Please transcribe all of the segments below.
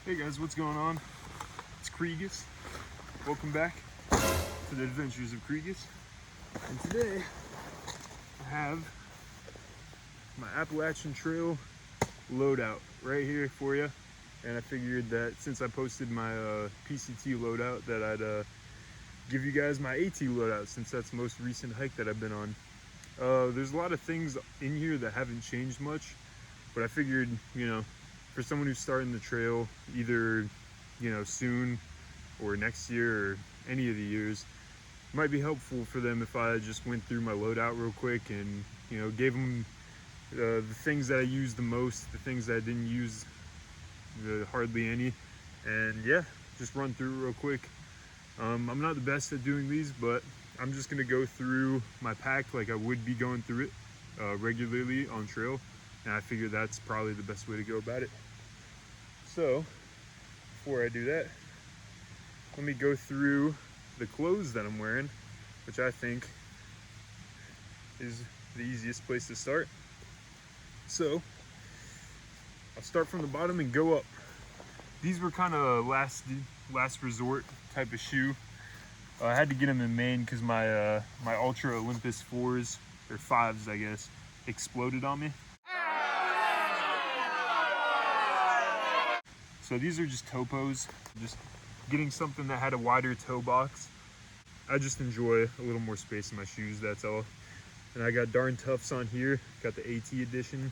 Hey guys, what's going on? It's Kriegus. Welcome back to the Adventures of Kriegus. And today I have my Appalachian Trail loadout right here for you. And I figured that since I posted my PCT loadout that I'd give you guys my AT loadout since that's the most recent hike that I've been on. There's a lot of things in here that haven't changed much, but I figured, for someone who's starting the trail either, soon or next year or any of the years, it might be helpful for them if I just went through my loadout real quick and, gave them the things that I used the most, the things that I didn't use hardly any, and yeah, just run through real quick. I'm not the best at doing these, but I'm just gonna go through my pack like I would be going through it regularly on trail, and I figure that's probably the best way to go about it. So before I do that, let me go through the clothes that I'm wearing, which I think is the easiest place to start. So I'll start from the bottom and go up. These were kind of last resort type of shoe. I had to get them in Maine because my my Ultra Olympus 4s, or 5s I guess, exploded on me. So these are just topos, just getting something that had a wider toe box. I just enjoy a little more space in my shoes, that's all. And I got Darn Toughs on here, got the AT edition.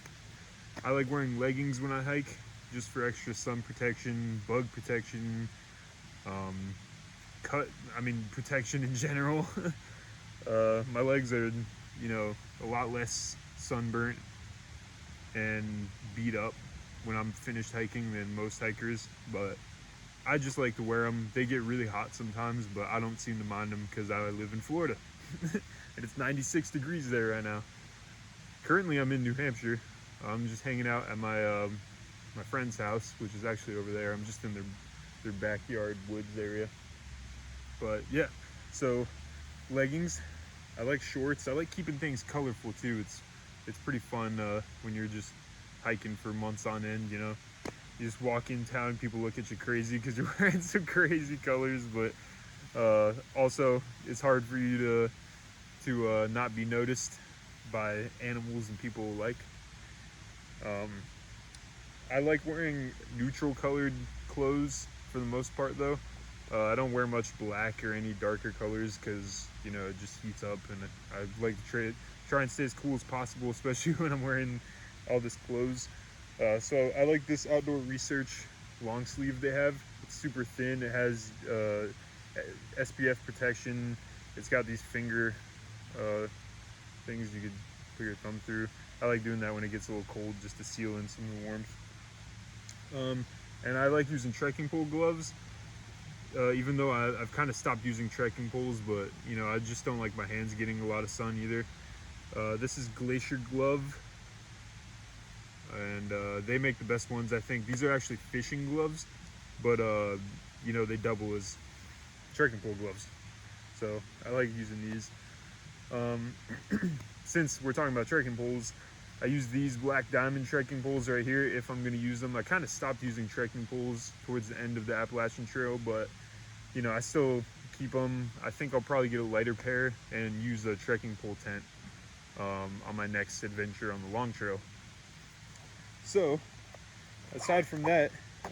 I like wearing leggings when I hike, just for extra sun protection, bug protection, protection in general. My legs are, a lot less sunburnt and beat up when I'm finished hiking than most hikers, but I just like to wear them. They get really hot sometimes, but I don't seem to mind them because I live in Florida and it's 96 degrees there right now. Currently I'm in New Hampshire. I'm just hanging out at my my friend's house, which is actually over there. I'm just in their backyard woods area. But yeah, so leggings. I like shorts. I like keeping things colorful too. It's pretty fun when you're just hiking for months on end, you just walk in town, people look at you crazy because you're wearing some crazy colors, but also it's hard for you to not be noticed by animals and people alike. I like wearing neutral colored clothes for the most part though. I don't wear much black or any darker colors because it just heats up, and I like to try and stay as cool as possible, especially when I'm wearing all this clothes. So I like this Outdoor Research long sleeve they have. It's super thin. It has SPF protection. It's got these finger things you could put your thumb through. I like doing that when it gets a little cold, just to seal in some of the warmth. And I like using trekking pole gloves, even though I've kind of stopped using trekking poles, but I just don't like my hands getting a lot of sun either. This is Glacier Glove, and they make the best ones, I think. These are actually fishing gloves, but they double as trekking pole gloves, so I like using these. Since we're talking about trekking poles, I use these Black Diamond trekking poles right here if I'm going to use them. I kind of stopped using trekking poles towards the end of the Appalachian Trail, but I still keep them. I think I'll probably get a lighter pair and use a trekking pole tent on my next adventure on the long trail. So aside from that,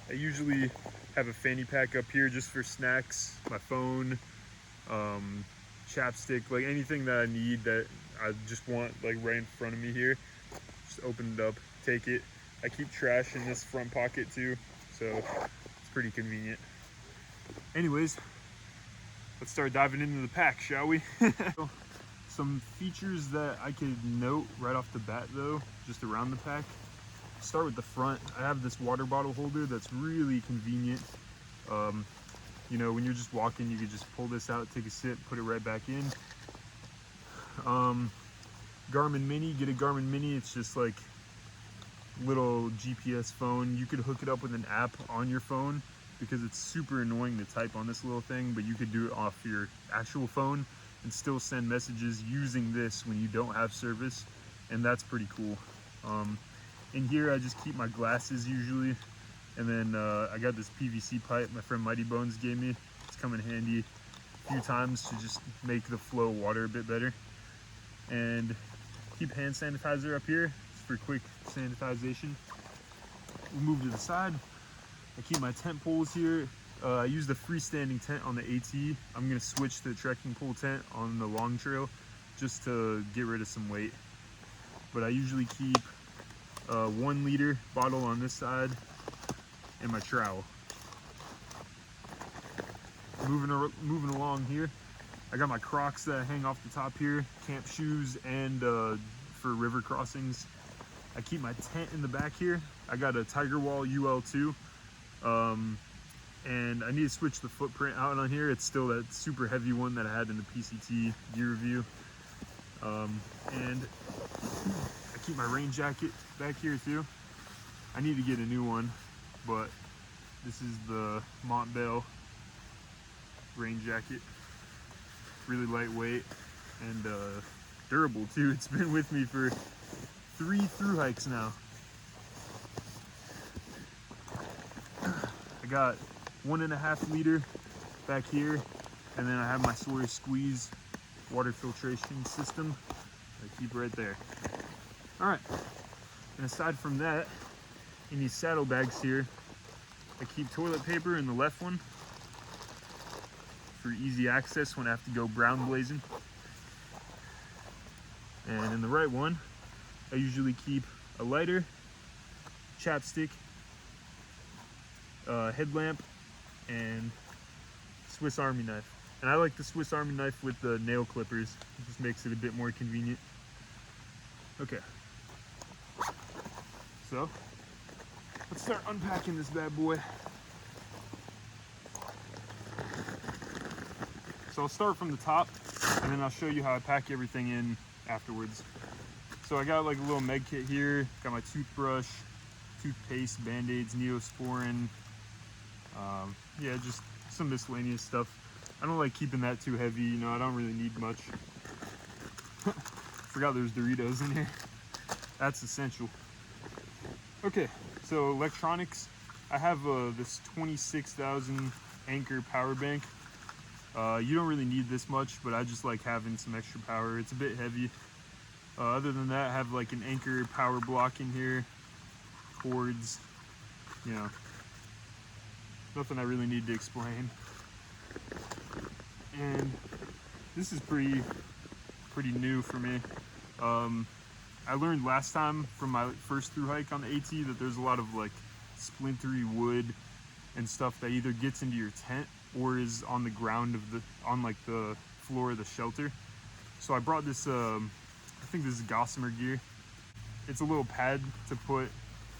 I usually have a fanny pack up here just for snacks, my phone, chapstick, like anything that I need that I just want like right in front of me here. Just open it up, take it. I keep trash in this front pocket too, so it's pretty convenient. Anyways, let's start diving into the pack, shall we? Some features that I could note right off the bat though, just around the pack. Start with the front. I have this water bottle holder that's really convenient. When you're just walking, you could just pull this out, take a sip, put it right back in. Garmin Mini, get a Garmin Mini. It's just like little GPS phone. You could hook it up with an app on your phone because it's super annoying to type on this little thing, but you could do it off your actual phone and still send messages using this when you don't have service, and that's pretty cool. In here I just keep my glasses usually, And then I got this PVC pipe my friend Mighty Bones gave me. It's come in handy a few times to just make the flow of water a bit better. And keep hand sanitizer up here for quick sanitization. We'll move to the side. I keep my tent poles here. I use the freestanding tent on the AT. I'm gonna switch to the trekking pole tent on the long trail just to get rid of some weight. But I usually keep a 1 liter bottle on this side and my trowel. Moving along here, I got my Crocs that hang off the top here, camp shoes, and for river crossings. I keep my tent in the back here. I got a Tiger Wall UL2, and I need to switch the footprint out on here. It's still that super heavy one that I had in the PCT gear review. And I keep my rain jacket back here too. I need to get a new one, but this is the Montbell rain jacket. Really lightweight and durable too. It's been with me for 3 through hikes now. I got 1.5 liter back here, and then I have my Sawyer Squeeze water filtration system I keep right there. All right, and aside from that, in these saddlebags here, I keep toilet paper in the left one for easy access when I have to go brown blazing. And in the right one, I usually keep a lighter, chapstick, headlamp, and Swiss Army knife. And I like the Swiss Army knife with the nail clippers. It just makes it a bit more convenient. Okay. So, let's start unpacking this bad boy. So I'll start from the top, and then I'll show you how I pack everything in afterwards. So I got like a little med kit here. Got my toothbrush, toothpaste, Band-Aids, Neosporin. Yeah, just some miscellaneous stuff. I don't like keeping that too heavy, you know, I don't really need much. Forgot there's Doritos in here. That's essential. Okay, so electronics. I have this 26,000 Anker power bank. You don't really need this much, but I just like having some extra power. It's a bit heavy. Other than that, I have like an Anker power block in here, cords, you know, nothing I really need to explain. And this is pretty new for me. I learned last time from my first through hike on the AT that there's a lot of like splintery wood and stuff that either gets into your tent or is on the ground of on like the floor of the shelter. So I brought this, I think this is Gossamer gear. It's a little pad to put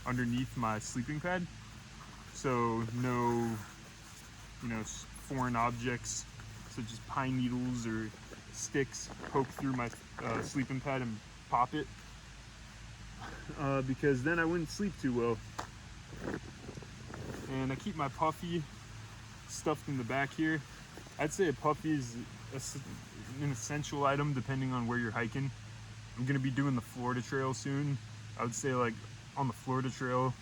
underneath my sleeping pad, so no, you know, foreign objects such as pine needles or sticks poke through my sleeping pad and pop it, because then I wouldn't sleep too well. And I keep my puffy stuffed in the back here. I'd say a puffy is an essential item depending on where you're hiking. I'm gonna be doing the Florida Trail soon. I would say like on the Florida Trail,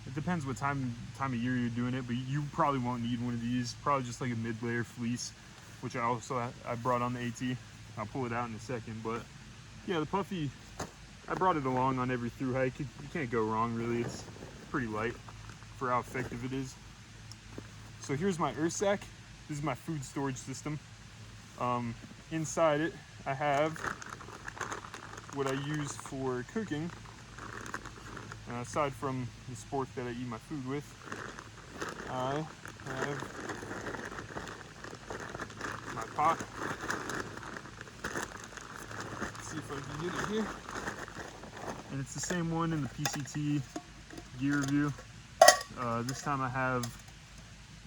it depends what time of year you're doing it, but you probably won't need one of these. Probably just like a mid-layer fleece, which I brought on the AT. I'll pull it out in a second, but yeah, the puffy, I brought it along on every through hike. You can't go wrong really. It's pretty light for how effective it is. So here's my earth sack. This is my food storage system. Inside it, I have what I use for cooking. Aside from the spork that I eat my food with, I have my pot. Let's see if I can get it here. And it's the same one in the PCT gear review. This time I have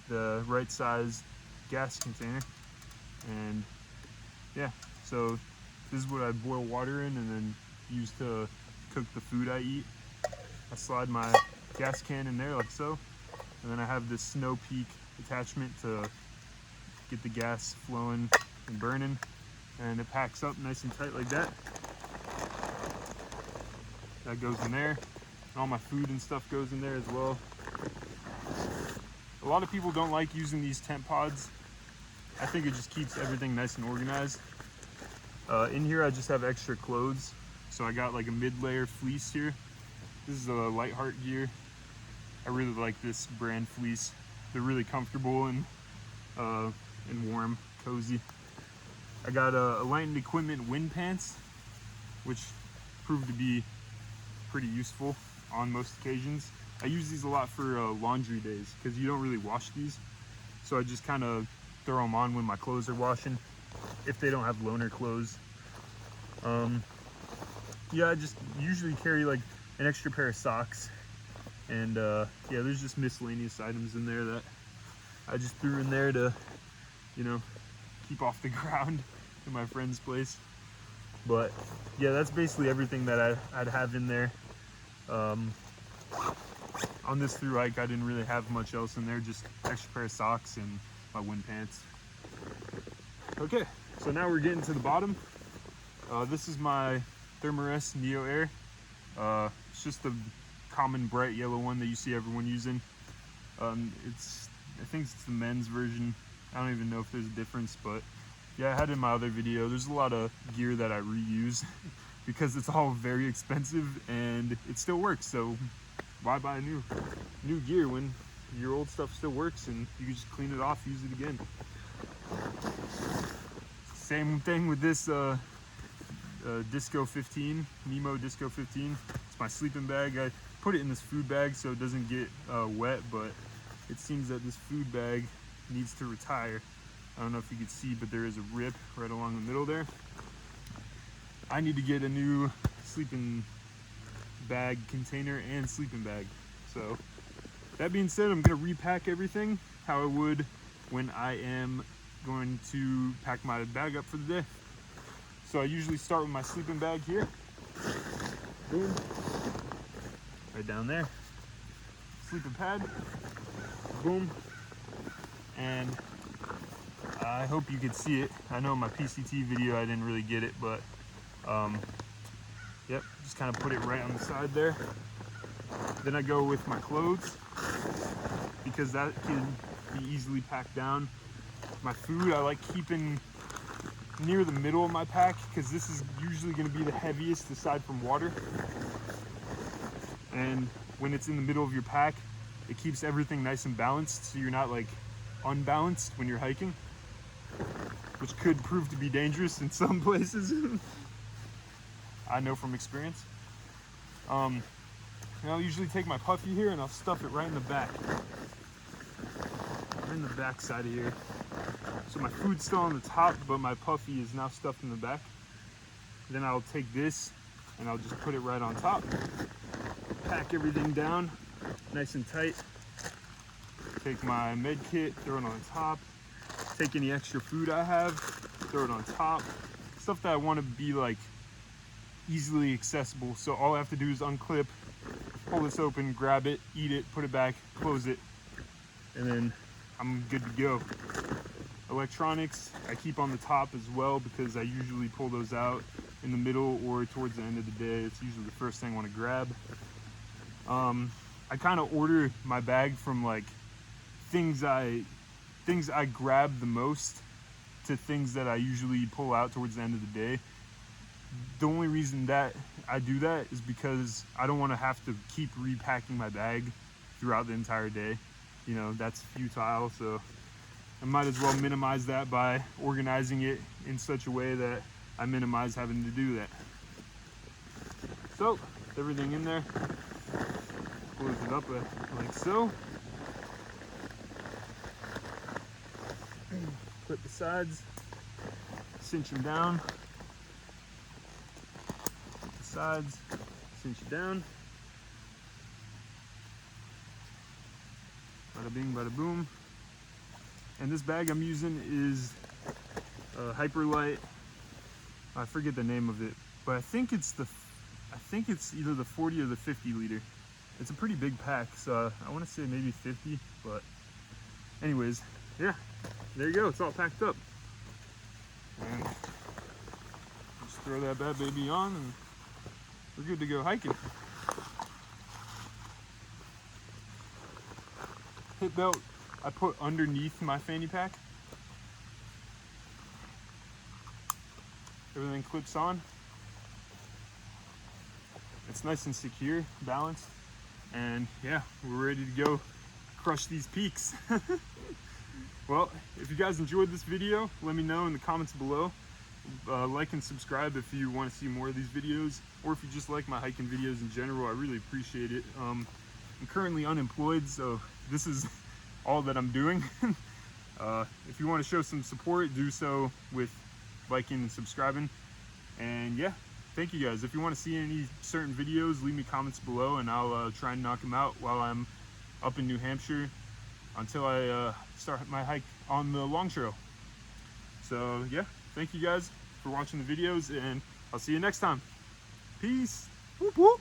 the right size gas container. And yeah, so this is what I boil water in and then use to cook the food I eat. I slide my gas can in there like so, and then I have this Snow Peak attachment to get the gas flowing and burning, and it packs up nice and tight like that. That goes in there, and all my food and stuff goes in there as well. A lot of people don't like using these tent pods. I think it just keeps everything nice and organized. In here I just have extra clothes. So I got like a mid-layer fleece here. This is a Lightheart gear. I really like this brand fleece. They're really comfortable and warm, cozy. I got a Lightened Equipment wind pants, which proved to be pretty useful on most occasions. I use these a lot for laundry days because you don't really wash these. So I just kind of throw them on when my clothes are washing, if they don't have loaner clothes. Yeah, I just usually carry like an extra pair of socks. And yeah, there's just miscellaneous items in there that I just threw in there to, you know, keep off the ground in my friend's place. But yeah, that's basically everything that I'd have in there. On this through hike, I didn't really have much else in there, just extra pair of socks and my wind pants. Okay, so now we're getting to the bottom. This is my Thermarest Neo Air. It's just the common bright yellow one that you see everyone using. I think it's the men's version. I don't even know if there's a difference, but yeah, I had it in my other video. There's a lot of gear that I reuse because it's all very expensive and it still works. So why buy new gear when your old stuff still works and you can just clean it off, use it again. Same thing with this Disco 15, Nemo Disco 15. It's my sleeping bag. I put it in this food bag so it doesn't get wet, but it seems that this food bag needs to retire. I don't know if you can see, but there is a rip right along the middle there. I need to get a new sleeping bag container and sleeping bag. So that being said, I'm gonna repack everything how I would when I am going to pack my bag up for the day. So I usually start with my sleeping bag here. Boom. Right down there. Sleeping pad. Boom. And I hope you could see it. I know in my PCT video I didn't really get it, but yep, just kind of put it right on the side there. Then I go with my clothes because that can be easily packed down. My food I like keeping near the middle of my pack because this is usually going to be the heaviest aside from water. And when it's in the middle of your pack, it keeps everything nice and balanced so you're not like unbalanced when you're hiking, which could prove to be dangerous in some places. I know from experience. And I'll usually take my puffy here and I'll stuff it right in the back. Right in the back side of here. So my food's still on the top, but my puffy is now stuffed in the back. Then I'll take this and I'll just put it right on top. Pack everything down nice and tight. Take my med kit, throw it on top. Take any extra food I have, throw it on top. Stuff that I want to be like easily accessible. So all I have to do is unclip, pull this open, grab it, eat it, put it back, close it, and then I'm good to go. Electronics I keep on the top as well because I usually pull those out in the middle or towards the end of the day. It's usually the first thing I want to grab. I kind of order my bag from like things I grab the most to things that I usually pull out towards the end of the day. The only reason that I do that is because I don't want to have to keep repacking my bag throughout the entire day. You know, that's futile, so I might as well minimize that by organizing it in such a way that I minimize having to do that. So, everything in there, close it up like so. Clip the sides, cinch them down. Clip the sides, cinch it down. Bada bing, bada boom. And this bag I'm using is Hyperlight. I forget the name of it, but I think it's either the 40 or the 50 liter. It's a pretty big pack, so I want to say maybe 50, but anyways, yeah, there you go. It's all packed up. And just throw that bad baby on and we're good to go hiking. Hip belt I put underneath my fanny pack. Everything clips on. It's nice and secure, balanced, and yeah, we're ready to go crush these peaks. Well, if you guys enjoyed this video, let me know in the comments below. Like and subscribe if you want to see more of these videos, or if you just like my hiking videos in general. I really appreciate it. I'm currently unemployed, so this is all that I'm doing. If you want to show some support, do so with liking and subscribing. And yeah, thank you guys. If you want to see any certain videos, leave me comments below, and I'll try and knock them out while I'm up in New Hampshire until I start my hike on the long trail. So yeah, thank you guys for watching the videos, and I'll see you next time. Peace. Whoop, whoop.